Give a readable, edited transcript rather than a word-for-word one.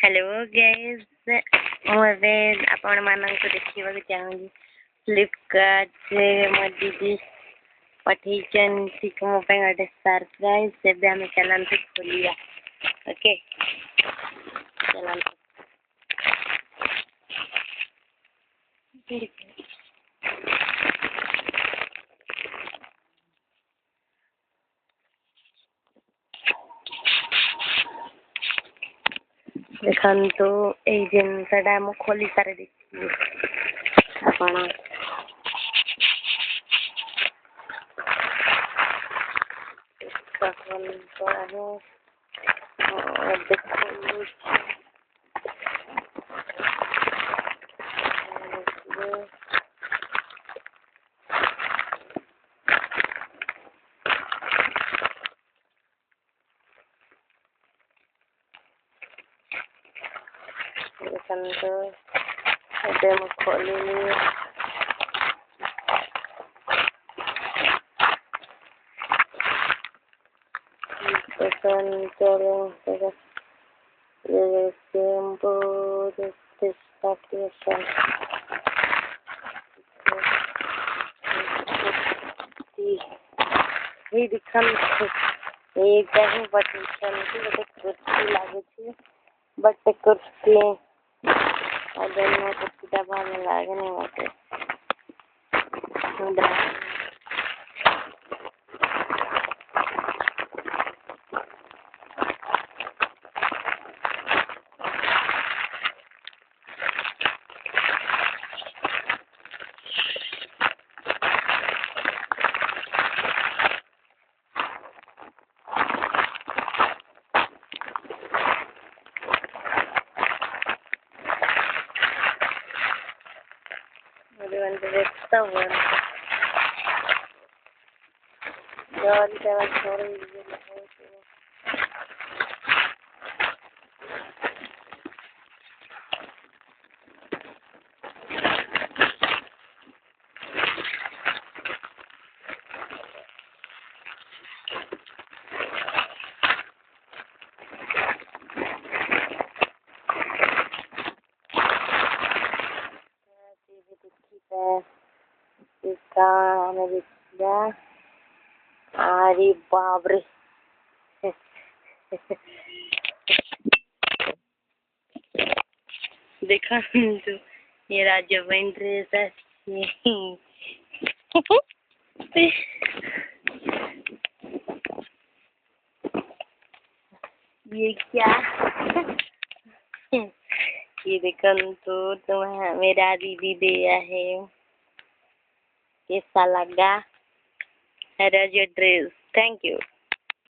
Hello guys ମୁଁ ଏବେ ଆପଣମାନଙ୍କୁ ଦେଖିବାକୁ ଚାହୁଁଛି ଫ୍ଲିପକାର୍ଟରେ ମୋ ଦିଦି ପଠେଇଛନ୍ତି ମୋ ପାଇଁ ଗୋଟେ ସରପ୍ରାଇଜ। ଏବେ ଆମେ ଚାଲନ୍ତୁ ଖୋଲିବା। ଓକେ ଚାଲନ୍ତୁ। ଦେଖନ୍ତୁ ଏଇ ଜିନିଷଟା ମୁଁ ଖୋଲି ସାରି ଦେଇଛି। ଆପଣ ଦେଖନ୍ତୁ ଏବେ ମୁଁ ଖୋଲିଲି। ଏଇଟା ହିଁ ପଠେଇଛନ୍ତି। ଗୋଟେ କୁର୍ତ୍ତୀ ଲାଗୁଛି ବଟ୍ କୁର୍ତ୍ତୀ କୁର୍ତ୍ତୀଟା ଭଲ ଲାଗୁନି ମତେ। अरे बाप रे देखा ये राजबन ड्रेस ये क्या ये देखो तो मेरा दीदी दिया है। कैसा लगा राज ड्रेस? Thank you.